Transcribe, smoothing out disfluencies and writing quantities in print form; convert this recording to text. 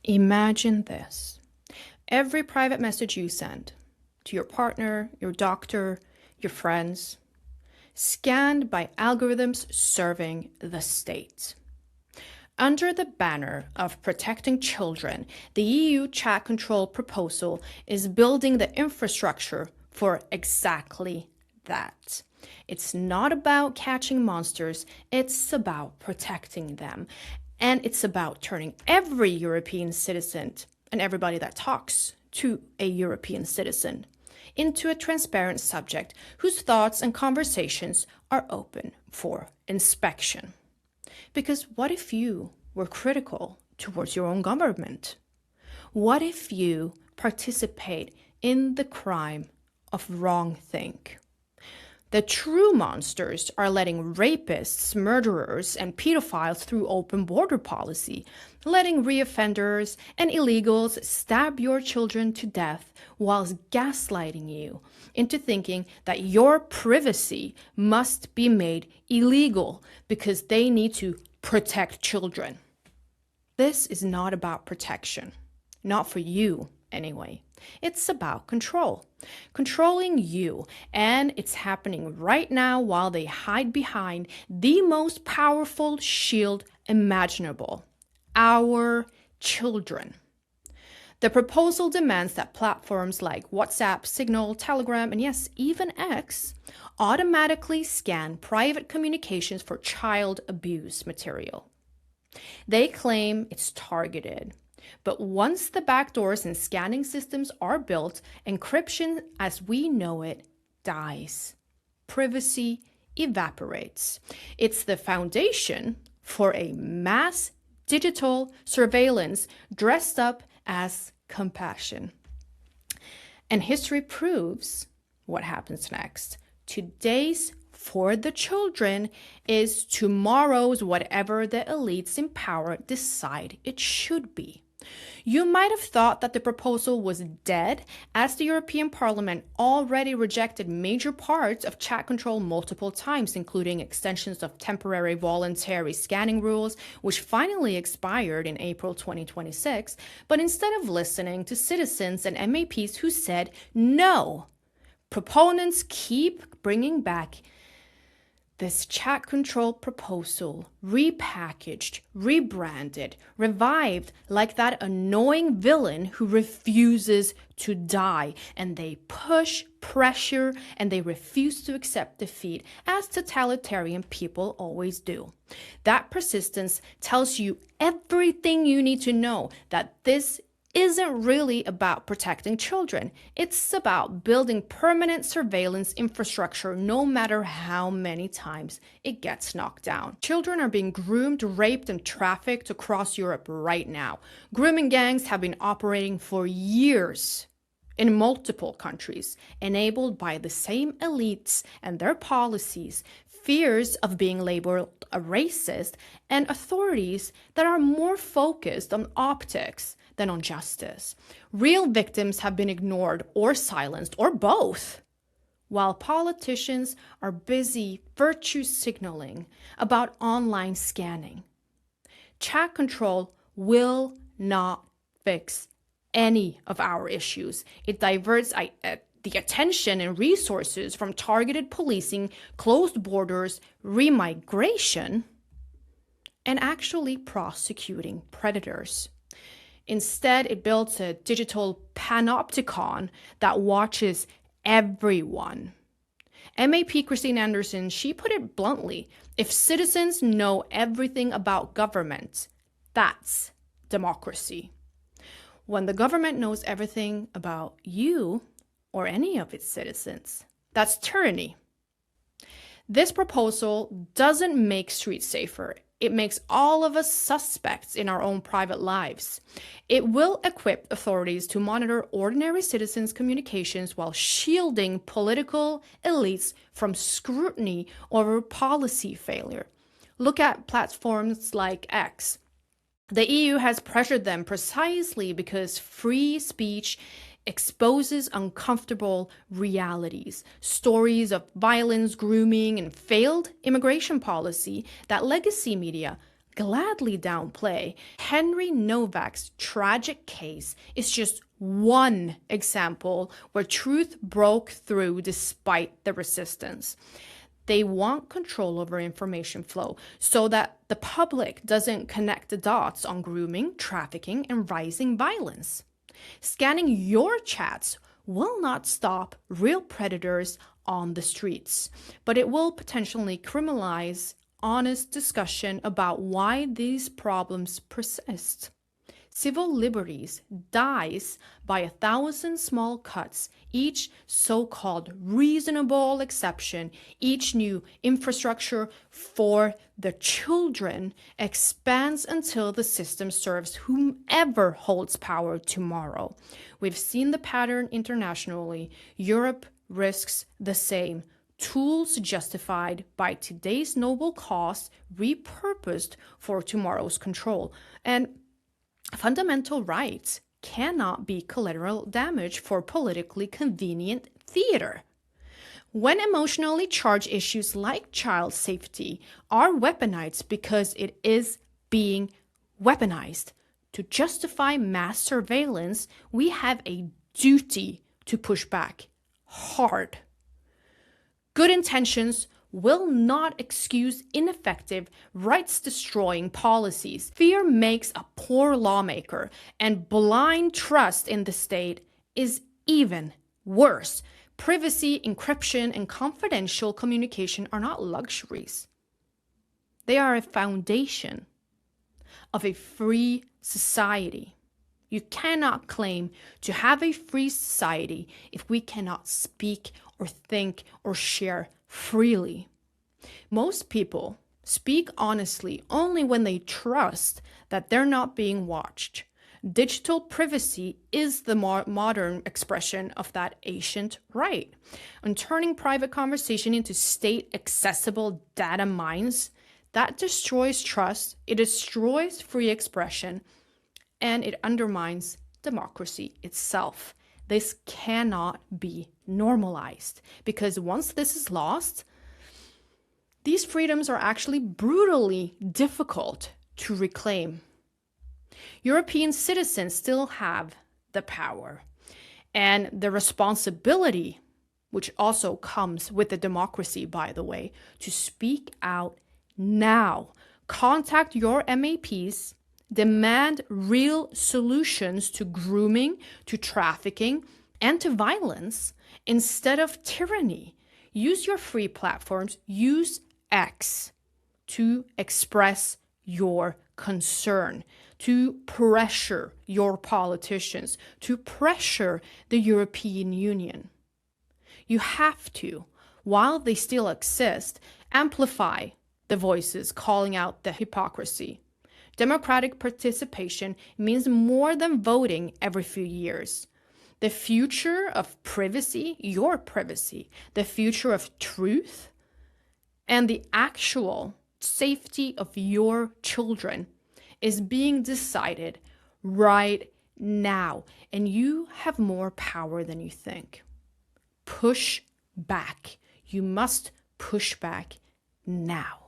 Imagine this. Every private message you send to your partner, your doctor, your friends, scanned by algorithms serving the state. Under the banner of protecting children, the EU chat control proposal is building the infrastructure for exactly that. It's not about catching monsters, it's about protecting them. And it's about turning every European citizen and everybody that talks to a European citizen into a transparent subject whose thoughts and conversations are open for inspection. Because what if you were critical towards your own government? What if you participate in the crime of wrongthink? The true monsters are letting rapists, murderers, and pedophiles through open border policy, letting reoffenders and illegals stab your children to death whilst gaslighting you into thinking that your privacy must be made illegal because they need to protect children. This is not about protection, not for you anyway. It's about control. Controlling you, and it's happening right now while they hide behind the most powerful shield imaginable, our children. The proposal demands that platforms like WhatsApp, Signal, Telegram, and yes, even X automatically scan private communications for child abuse material. They claim it's targeted. But once the backdoors and scanning systems are built, encryption as we know it dies. Privacy evaporates. It's the foundation for a mass digital surveillance dressed up as compassion. And history proves what happens next. Today's for the children is tomorrow's whatever the elites in power decide it should be. You might have thought that the proposal was dead, as the European Parliament already rejected major parts of chat control multiple times, including extensions of temporary voluntary scanning rules, which finally expired in April 2026. But instead of listening to citizens and MEPs who said no, proponents keep bringing back this chat control proposal, repackaged, rebranded, revived like that annoying villain who refuses to die. And they push, pressure, and they refuse to accept defeat, as totalitarian people always do. That persistence tells you everything you need to know that this isn't really about protecting children. It's about building permanent surveillance infrastructure no matter how many times it gets knocked down. Children are being groomed, raped, and trafficked across Europe right now. Grooming gangs have been operating for years in multiple countries, enabled by the same elites and their policies, fears of being labeled a racist, and authorities that are more focused on optics than on justice. Real victims have been ignored or silenced, or both, while politicians are busy virtue signaling about online scanning. Chat control will not fix any of our issues. It diverts the attention and resources from targeted policing, closed borders, remigration, and actually prosecuting predators. Instead, it builds a digital panopticon that watches everyone. MAP Christine Anderson, she put it bluntly, if citizens know everything about government, that's democracy. When the government knows everything about you or any of its citizens, that's tyranny. This proposal doesn't make streets safer. It makes all of us suspects in our own private lives. It will equip authorities to monitor ordinary citizens' communications while shielding political elites from scrutiny over policy failure. Look at platforms like X. The EU has pressured them precisely because free speech exposes uncomfortable realities, stories of violence, grooming, and failed immigration policy that legacy media gladly downplay. Henry Novak's tragic case is just one example where truth broke through despite the resistance. They want control over information flow so that the public doesn't connect the dots on grooming, trafficking, and rising violence. Scanning your chats will not stop real predators on the streets, but it will potentially criminalize honest discussion about why these problems persist. Civil liberties dies by 1,000 small cuts. Each so-called reasonable exception, each new infrastructure for the children expands until the system serves whomever holds power tomorrow. We've seen the pattern internationally. Europe risks the same. Tools justified by today's noble cause repurposed for tomorrow's control. And fundamental rights cannot be collateral damage for politically convenient theater. When emotionally charged issues like child safety are weaponized because it is being weaponized to justify mass surveillance, we have a duty to push back hard. Good intentions will not excuse ineffective, rights-destroying policies. Fear makes a poor lawmaker, and blind trust in the state is even worse. Privacy, encryption, and confidential communication are not luxuries. They are a foundation of a free society. You cannot claim to have a free society if we cannot speak or think or share freely. Most people speak honestly only when they trust that they're not being watched. Digital privacy is the modern expression of that ancient right. And turning private conversation into state-accessible data mines, that destroys trust, it destroys free expression, and it undermines democracy itself. This cannot be normalized, because once this is lost, these freedoms are actually brutally difficult to reclaim. European citizens still have the power and the responsibility, which also comes with the democracy, by the way, to speak out now. Contact your MAPs, demand real solutions to grooming, to trafficking, and to violence instead of tyranny. Use your free platforms, use X to express your concern, to pressure your politicians, to pressure the European Union. You have to, while they still exist, amplify the voices calling out the hypocrisy. Democratic participation means more than voting every few years. The future of privacy, your privacy, the future of truth, and the actual safety of your children is being decided right now. And you have more power than you think. Push back. You must push back now.